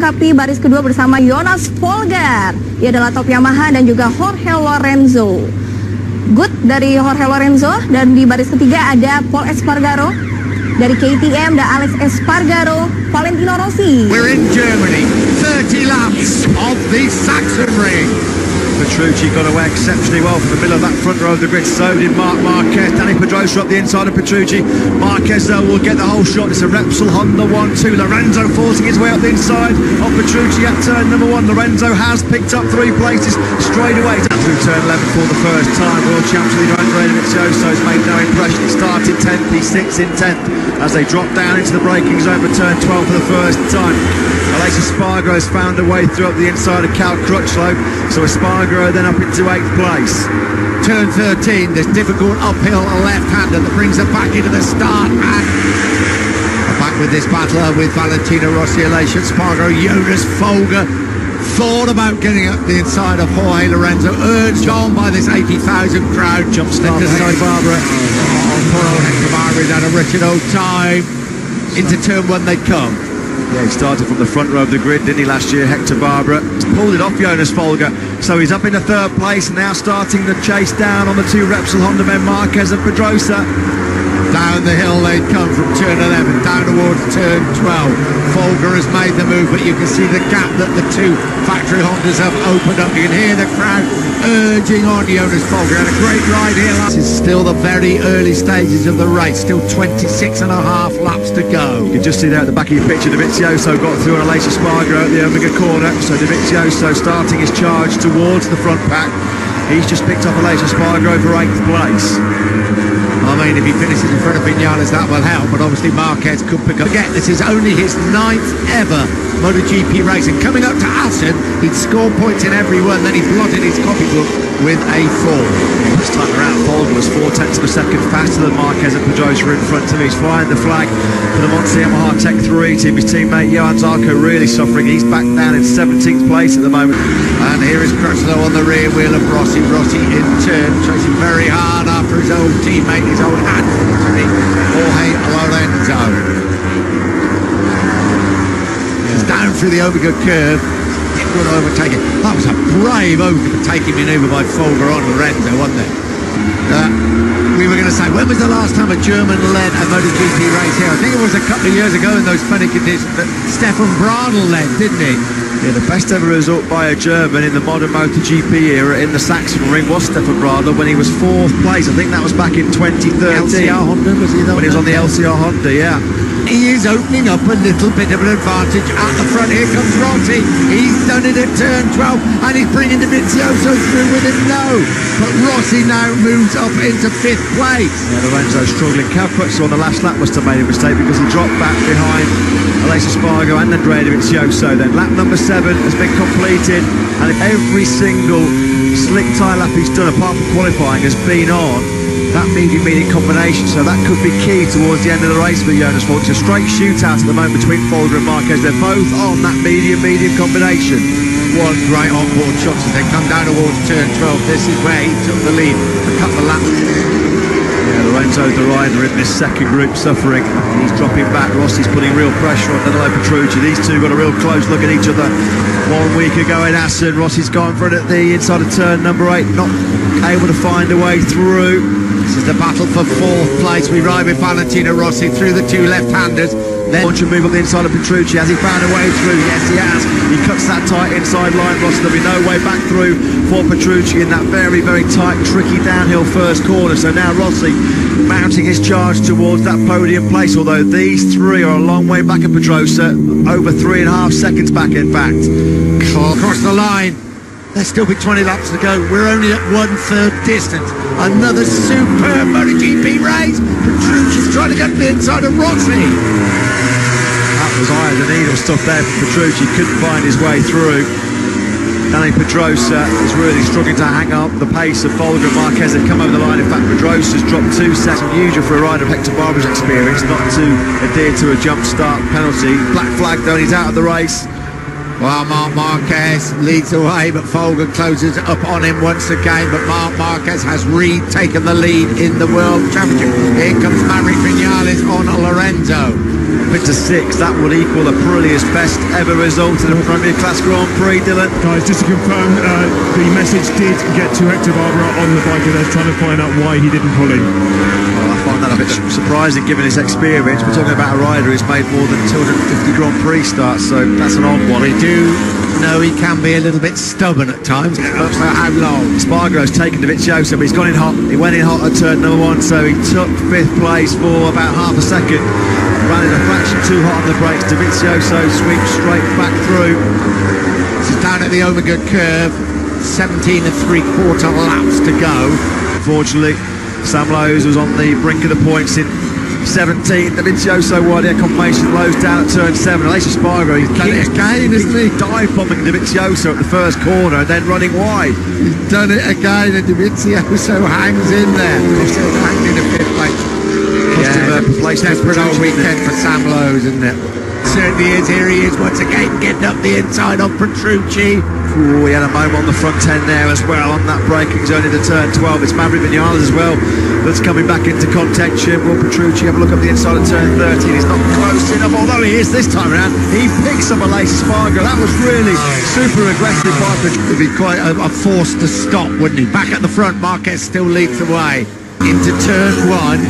melengkapi baris kedua bersama Jonas Folger. Ia adalah top Yamaha dan juga Jorge Lorenzo. Good dari Jorge Lorenzo, dan di baris ketiga ada Paul Espargaro dari KTM dan Alex Espargaro, Valentino Rossi. We're in Germany, 30 laps of the Sachsenring. Petrucci got away exceptionally well from the middle of that front row of the grid. So did Marc Marquez. Danny Pedrosa up the inside of Petrucci. Marquez though will get the whole shot. It's a Repsol Honda 1-2. Lorenzo forcing his way up the inside of Petrucci at turn number 1. Lorenzo has picked up 3 places straight away. Down through turn 11 for the first time. World Champions leader Andrea Dovizioso has made no impression. He started 10th, he sits in 10th as they drop down into the braking zone for turn 12 for the first time. Alex Espargaro has found a way through up the inside of Cal Crutchlow, so Espargaro then up into 8th place. Turn 13, this difficult uphill left-hander that brings them back into the start, and back with this battle with Valentino Rossi, Alex Espargaro. Jonas Folger thought about getting up the inside of Jorge Lorenzo, urged on by this 80,000 crowd. Jump start for Hector Barbara. Poor old Hector Barbara had a wretched old time. Into turn 1 they come. Yeah, he started from the front row of the grid, didn't he, last year, Hector Barbara. He's pulled it off Jonas Folger, so he's up into 3rd place, now starting the chase down on the 2 Repsol Honda men, Marquez and Pedrosa. Down the hill they come from turn 11, down towards turn 12. Folger has made the move, but you can see the gap that the 2 factory Hondas have opened up. You can hear the crowd urging on Jonas Folger. Had a great ride here. This is still the very early stages of the race, still 26.5 laps to go. You can just see there at the back of your picture, Dovizioso got through on Alex Espargaro at the Omega corner, so Dovizioso starting his charge towards the front pack. He's just picked up Alex Espargaro for 8th place. I mean, if he finishes in front of Vinales, that will help, but obviously Marquez could pick up. Forget, this is only his 9th ever MotoGP race, and coming up to Hasil, he'd score points in every one, then he blotted his copybook with a 4. This time around, Folger was 4/10 of a second faster than Marquez and Pedrosa in front of him. He's flying the flag for the Movistar Yamaha Tech 3 team. His teammate Johan Zarco really suffering. He's back down in 17th place at the moment. And here is Crutchlow on the rear wheel of Rossi. Rossi in turn, chasing very hard after his old teammate, his old adversary, Jorge Lorenzo. He's down through the Omega curve. Didn't want to overtake it. That was a brave overtaking manoeuvre by Folger on Lorenzo, wasn't it? We were going to say, when was the last time a German led a MotoGP race here? I think it was a couple of years ago in those funny conditions that Stefan Bradl led, didn't he? Yeah, the best ever result by a German in the modern MotoGP era in the Sachsenring was Stefan Bradl when he was 4th place. I think that was back in 2013. LCR Honda, was he? When he was on the LCR Honda, yeah. He is opening up a little bit of an advantage at the front. Here comes Rossi. He's done it at turn 12, and he's bringing Dovizioso through with him. No, but Rossi now moves up into 5th place. Yeah, Lorenzo struggling. Cal Crutchlow on the last lap must have made a mistake because he dropped back behind Alex Espargaro and Andrea Dovizioso. Then lap number 7 has been completed, and every single slick tyre lap he's done apart from qualifying has been on that medium combination, so that could be key towards the end of the race for Jonas Folger. It's a straight shootout at the moment between Folger and Marquez. They're both on that medium combination. One great onboard shot as they come down towards turn 12. This is where he took the lead a couple of laps. Yeah, Lorenzo's the rider in this second group, suffering. He's dropping back. Rossi's putting real pressure on Danilo Petrucci. These two got a real close look at each other 1 week ago in Hasil. Rossi's gone for it at the inside of turn number 8, not able to find a way through. This is the battle for 4th place. We ride with Valentino Rossi through the 2 left-handers. Then launch and move up the inside of Petrucci. Has he found a way through? Yes, he has. He cuts that tight inside line. Rossi, there'll be no way back through for Petrucci in that very, very tight, tricky downhill first corner. So now Rossi mounting his charge towards that podium place, although these 3 are a long way back at Pedrosa, over 3.5 seconds back, in fact. Across the line. There's still be 20 laps to go. We're only at 1/3 distance. Another superb MotoGP race. Petrucci's trying to get to the inside of Rossi. That was eye of the needle stuff there for Petrucci. Couldn't find his way through. Danny Pedrosa is really struggling to hang up the pace of Folger and Marquez. Have come over the line. In fact, Pedrosa's dropped 2 sets. Unusual for a rider of Hector Barbara's experience not to adhere to a jump start penalty. Black flag though, and he's out of the race. Well, Marc Marquez leads the way, but Folger closes up on him once again. But Marc Marquez has retaken the lead in the World Championship. Here comes Maverick Vinales on Lorenzo. jump into 6th. That would equal the Aprilia's best ever result in a Premier Class Grand Prix, Dylan. Guys, just to confirm, the message did get to Hector Barbara on the bike, and they're trying to find out why he didn't pull in. Well, I find that a bit surprising given his experience. We're talking about a rider who's made more than 250 Grand Prix starts, so that's an odd one. We do know he can be a little bit stubborn at times. But for how long? Spargo's taken Dovizioso, but he's gone in hot. He went in hot at turn number 1, so he took 5th place for about half a second. Ran in a fraction too hot on the brakes. Dovizioso sweeps straight back through. This is down at the Omega curve. 17 3/4 laps to go. Unfortunately, Sam Lowes was on the brink of the points in 17th. Dovizioso wide air confirmation, Lowes down at turn 7. Aleix Spargo, he's done it again, isn't he? Dive bombing Dovizioso at the first corner and then running wide. He's done it again, and Dovizioso hangs in there. He's still hanging in 5th place. Desperate old weekend for Sam Lowes, isn't it? Certainly is. Here he is once again, getting up the inside of Petrucci. Ooh, he had a moment on the front 10 there as well on that braking zone into turn 12. It's Maverick Vinales as well that's coming back into contention. Will Petrucci have a look up the inside of turn 13? He's not close enough, although he is this time around. He picks up Aleix Spargo. That was really super aggressive by Petrucci. It'd be quite a force to stop, wouldn't he? Back at the front, Marquez still leads the way into turn 1.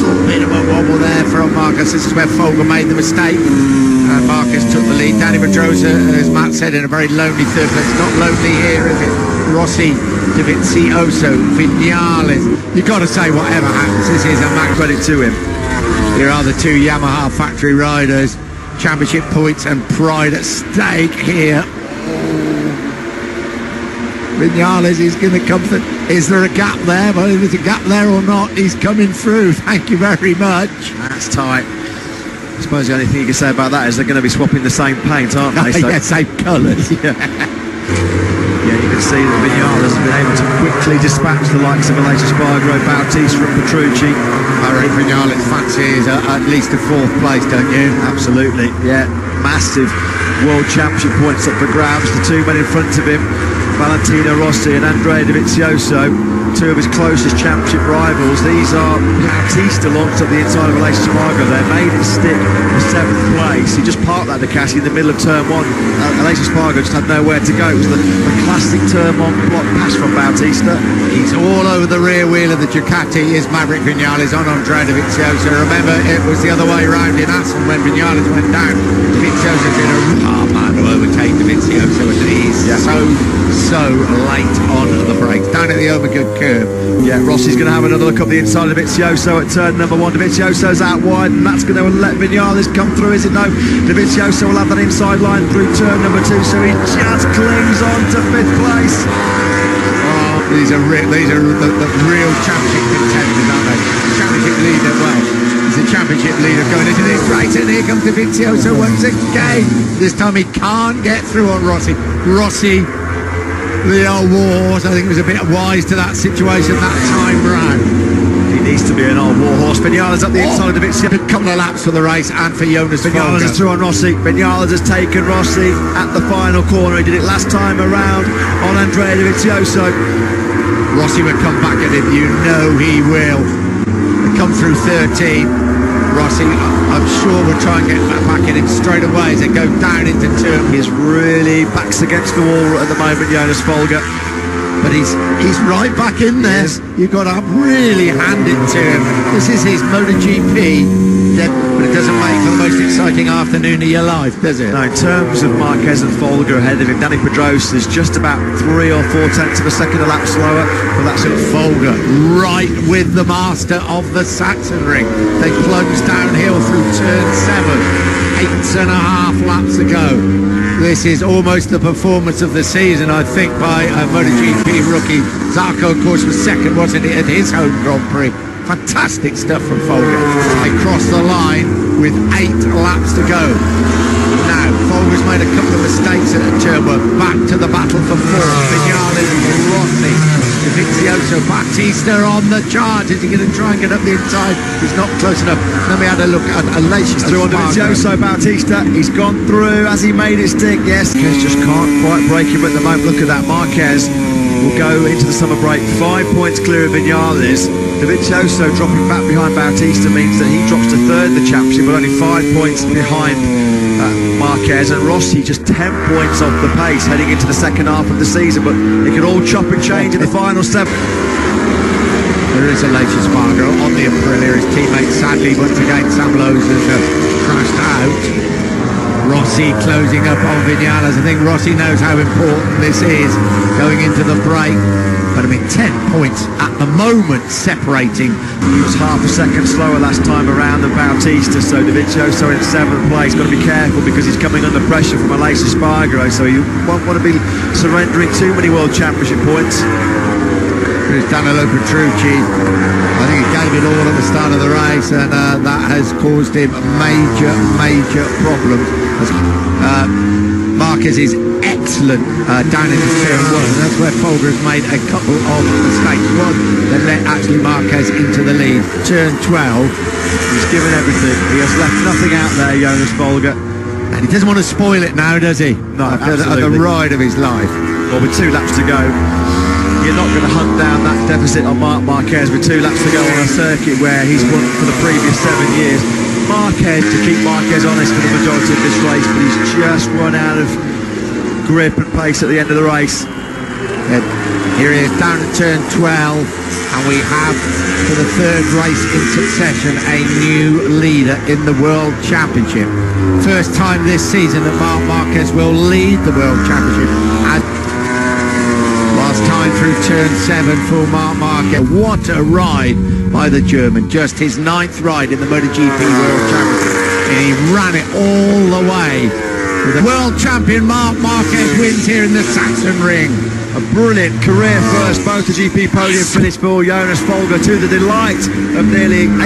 Little bit of a wobble there from Marquez. This is where Folger made the mistake. And Marquez took the lead. Danny Pedrosa, as Matt said, in a very lonely 3rd place. Not lonely here, is it? Rossi, Dovizioso, Vinales. You've got to say whatever happens, this is a max credit to him. Here are the 2 Yamaha factory riders. Championship points and pride at stake here. Vinales is going to come through. Is there a gap there? Well, if there's a gap there or not, he's coming through. Thank you very much. That's tight. I suppose the only thing you can say about that is they're going to be swapping the same paint, aren't they? So, yeah, same colours. Yeah, you can see that Vinales has been able to quickly dispatch the likes of Aleix Spargo, Bautista and Petrucci. I reckon Vinales fancies at least a 4th place, don't you? Absolutely, yeah. Massive World Championship points up for grabs. The 2 men in front of him, Valentino Rossi and Andrea Dovizioso, 2 of his closest championship rivals. These are Bautista launched up the inside of Aleix Spargo there, made it stick for 7th place. He just parked that Ducati in the middle of turn 1. Aleix Spargo just had nowhere to go. It was the classic turn 1 block pass from Bautista. He's all over the rear wheel of the Ducati. Is Maverick Vinales on Andrea Dovizioso. Remember, it was the other way around in Hasil when Vinales went down. Dovizioso did a man to overtake Dovizioso, and he's so late on the brakes. Down at the Omega curve. Yeah, Rossi's going to have another look up the inside of Dovizioso at turn number 1. Dovizioso's out wide, and that's going to let Vinales come through, is it? No, Dovizioso will have that inside line through turn number 2, so he just clings on to 5th place. Oh, these are the real championship contenders, aren't they? Championship leader, well, he's a championship leader going into this race, and here comes Dovizioso once again. This time he can't get through on Rossi. The old wars, I think it was a bit wise to that situation that time round. He needs to be an old warhorse. Vinales up the inside of Dovizioso. A couple of laps for the race and for Jonas Vinales is through on Rossi. Vinales has taken Rossi at the final corner. He did it last time around on Andrea Dovizioso. Rossi will come back at him, you know he will. They come through 13. Rossi, I'm sure will try and get back at him straight away as they go down into turn. He's really backs against the wall at the moment, Jonas Folger. But he's right back in there. Yes. You've got to really hand it to him. This is his MotoGP. But it doesn't make for the most exciting afternoon of your life, does it? No, in terms of Marquez and Folger ahead of him, Danny Pedrosa is just about 3 or 4 tenths of a second a lap slower. But that's it. Folger right with the master of the Sachsenring. They plunge downhill through turn 7. 8.5 laps to go. This is almost the performance of the season, I think, by MotoGP rookie. Zarco, of course, was second, wasn't it, at his home Grand Prix. Fantastic stuff from Folger. They cross the line with 8 laps to go. Now, Folger's made a couple of mistakes at turn 1. Back to the battle for 4. Vinales, Rossi, Dovizioso, Bautista on the charge. Is he going to try and get up the inside? He's not close enough. Then we had a look at Aleix through on Dovizioso. Bautista, he's gone through. Has he made it stick? Yes. Marquez just can't quite break him at the moment. Look at that, Marquez will go into the summer break 5 points clear of Vinales. Dovizioso dropping back behind Bautista means that he drops to third in the championship, but only 5 points behind Marquez, and Rossi just 10 points off the pace heading into the second half of the season, but it could all chop and change in the final 7. There is a late Spargo on the Aprilia. His teammate sadly once again Sam Lowe's has crashed out. Rossi closing up on Vinales. I think Rossi knows how important this is going into the break. But I mean, 10 points at the moment separating. He was half a second slower last time around than Bautista, so Dovizioso in 7th place. Got to be careful because he's coming under pressure from a late Spargo, so you won't want to be surrendering too many World Championship points. Here's Danilo Petrucci. I think he gave it all at the start of the race, and that has caused him major problems. Marquez is excellent down into turn 1, and that's where Folger has made a couple of mistakes. One that led actually Marquez into the lead. Turn 12. He's given everything. He has left nothing out there, Jonas Folger. And he doesn't want to spoil it now, does he? No, at the ride of his life. Well, with 2 laps to go, you're not going to hunt down that deficit on Marc Marquez with 2 laps to go on a circuit where he's won for the previous 7 years. Marquez to keep Marquez honest for the majority of this race, but he's just run out of grip and pace at the end of the race. And here he is down to turn 12, and we have for the 3rd race in succession a new leader in the World Championship. First time this season that Marc Marquez will lead the World Championship. And last time through turn 7 for Marc Marquez. What a ride by the German. Just his 9th ride in the MotoGP World Championship, and he ran it all the way. The world champion Marc Marquez wins here in the Sachsenring. A brilliant career first MotoGP podium finish for Jonas Folger, to the delight of nearly 80,000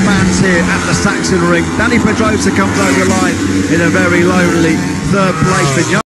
fans here at the Sachsenring. Dani Pedrosa comes over the line in a very lonely 3rd place.